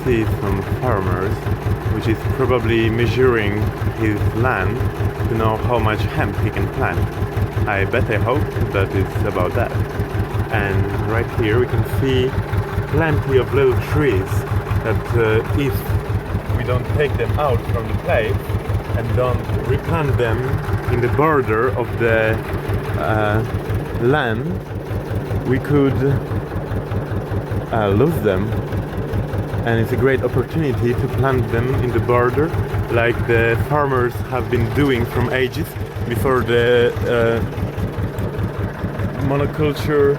see some farmers, which is probably measuring his land to know how much hemp he can plant. I hope that it's about that. And right here we can see plenty of little trees that if we don't take them out from the place and don't replant them in the border of the land, we could lose them. And it's a great opportunity to plant them in the border, like the farmers have been doing from ages before the monoculture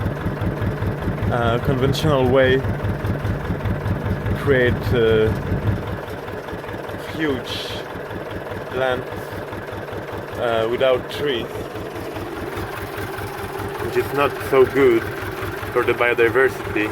conventional way create huge land without trees, which is not so good for the biodiversity.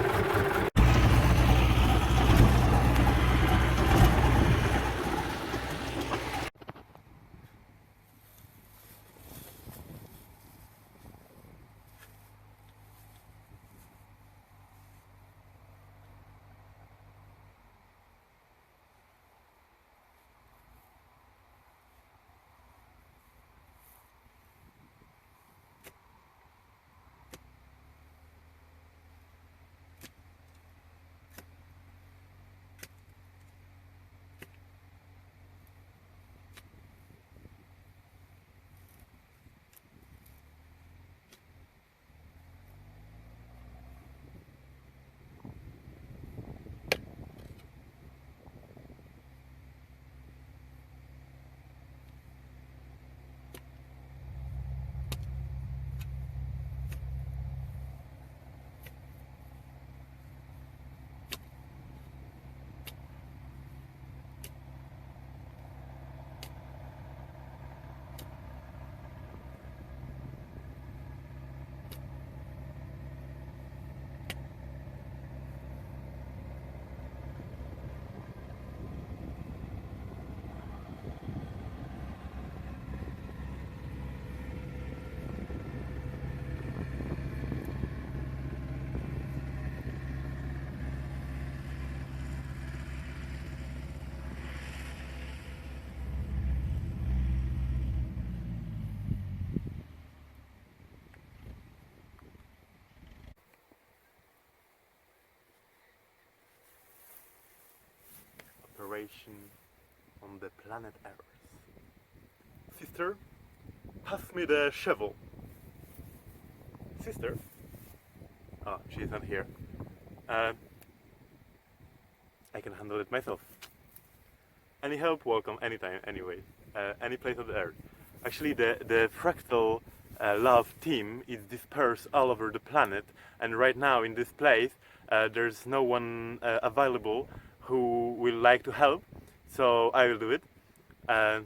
On the planet Earth. Sister, pass me the shovel. Sister? Oh, she's not here. I can handle it myself. Any help? Welcome anytime, anyway. Any place on the Earth. Actually, the Fractal Love team is dispersed all over the planet, and right now in this place there's no one available who will like to help, so I will do it, and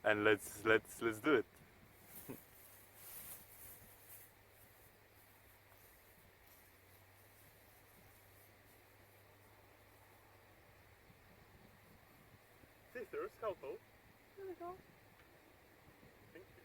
let's do it. Sisters, helpful. There we go. Thank you.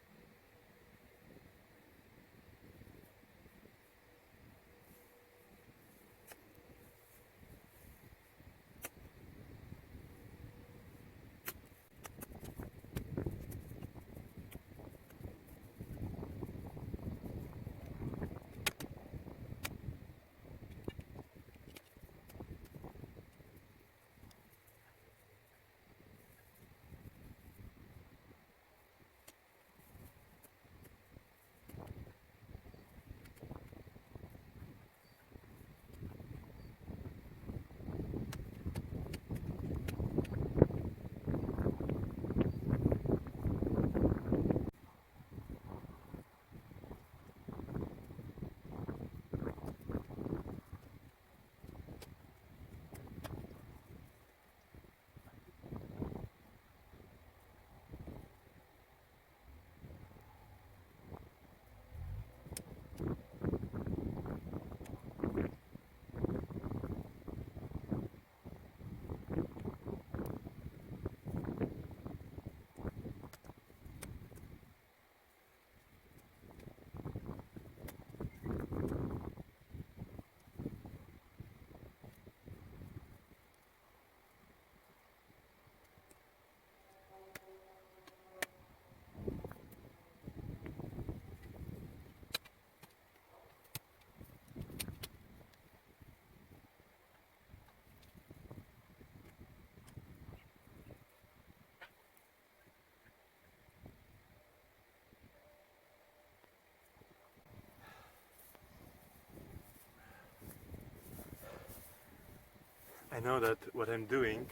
I know that what I'm doing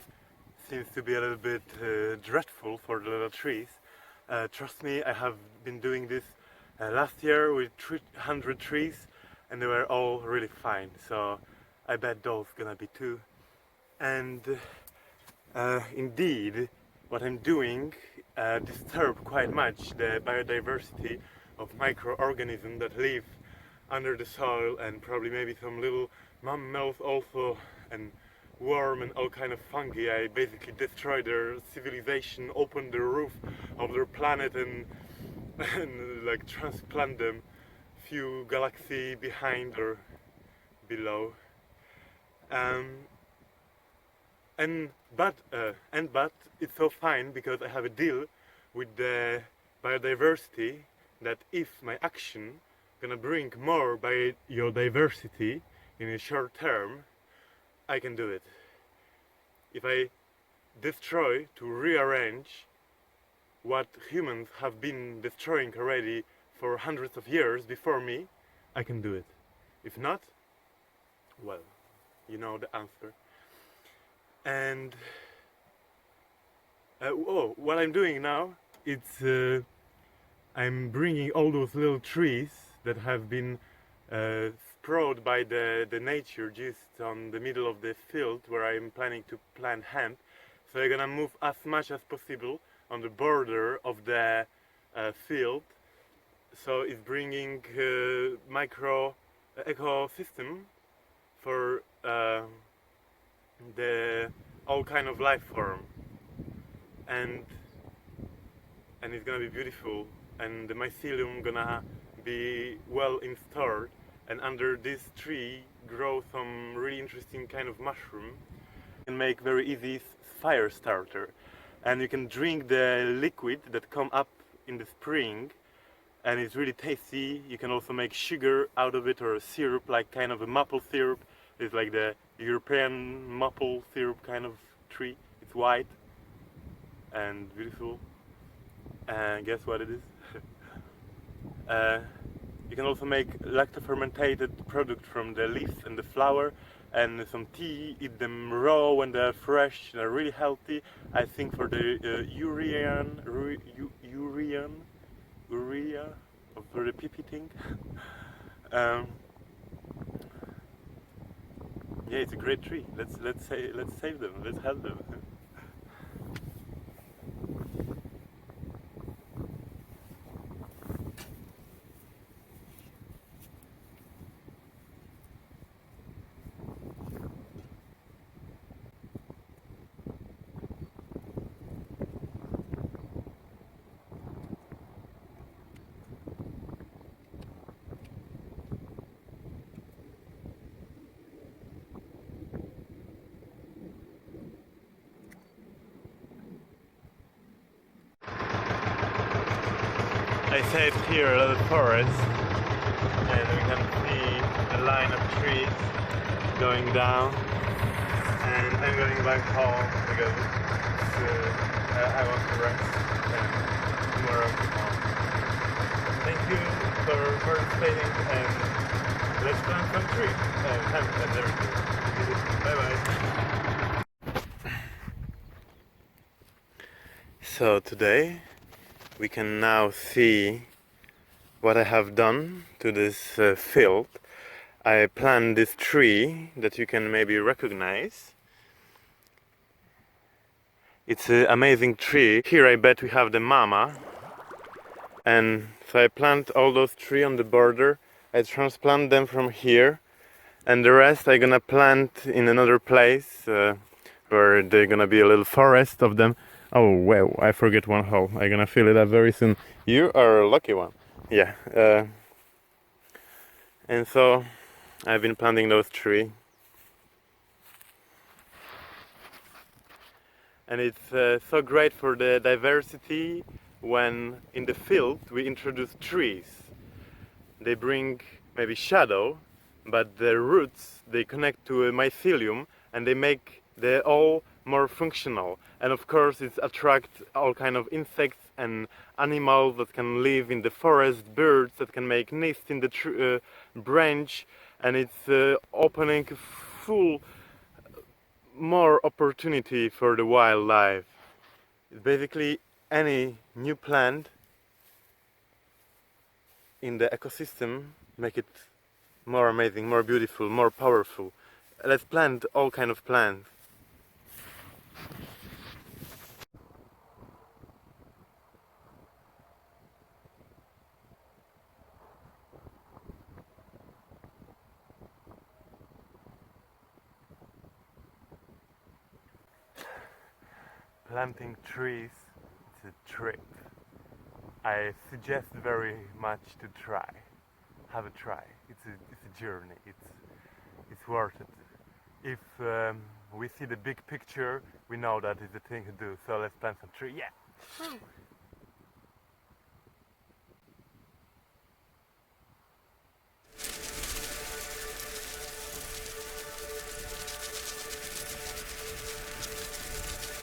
seems to be a little bit dreadful for the little trees. Trust me, I have been doing this last year with 300 trees and they were all really fine, so I bet those gonna be too. And indeed, what I'm doing disturbs quite much the biodiversity of microorganisms that live under the soil, and probably maybe some little mammals also, and worm and all kind of fungi. I basically destroy their civilization, open the roof of their planet and like transplant them few galaxy behind or below. But it's so fine because I have a deal with the biodiversity that if my action gonna bring more biodiversity in a short term, I can do it. If I destroy to rearrange what humans have been destroying already for hundreds of years before me, I can do it. If not, well, you know the answer. And what I'm doing now, it's I'm bringing all those little trees that have been sprawled by the nature just on the middle of the field where I'm planning to plant hemp. So I'm gonna move as much as possible on the border of the field. So it's bringing micro ecosystem for the all kind of life form, and it's gonna be beautiful, and the mycelium gonna be well installed, and under this tree grow some really interesting kind of mushroom. You can make very easy fire starter, and you can drink the liquid that come up in the spring, and it's really tasty. You can also make sugar out of it, or a syrup, like kind of a maple syrup. It's like the European maple syrup kind of tree. It's white and beautiful. And guess what it is? You can also make lacto-fermented product from the leaves and the flower, and some tea. Eat them raw when they're fresh. They're really healthy. I think for the urea, for the pee thing. Yeah, it's a great tree. Let's save them. Let's help them. I saved here a little forest, and we can see a line of trees going down, and I'm going back home because I want to rest, and tomorrow I'm home. Thank you for participating, and let's plant some trees and hemp and everything. Bye bye. So today we can now see what I have done to this field. I planted this tree that you can maybe recognize. It's an amazing tree. Here I bet we have the mama. And so I plant all those trees on the border. I transplant them from here. And the rest I'm gonna plant in another place where they're gonna be a little forest of them. Oh wow, I forget one hole. I'm gonna fill it up very soon. You are a lucky one. Yeah. And so I've been planting those trees. And it's so great for the diversity when in the field we introduce trees. They bring maybe shadow, but the roots, they connect to a mycelium and they make the all more functional. And of course it attracts all kind of insects and animals that can live in the forest, birds that can make nests in the branch, and it's opening full more opportunity for the wildlife. Basically, any new plant in the ecosystem make it more amazing, more beautiful, more powerful. Let's plant all kind of plants. Planting trees, it's a trip. I suggest very much to try. Have a try. It's a journey. It's worth it. If we see the big picture, we know that it's a thing to do. So let's plant some tree. Yeah.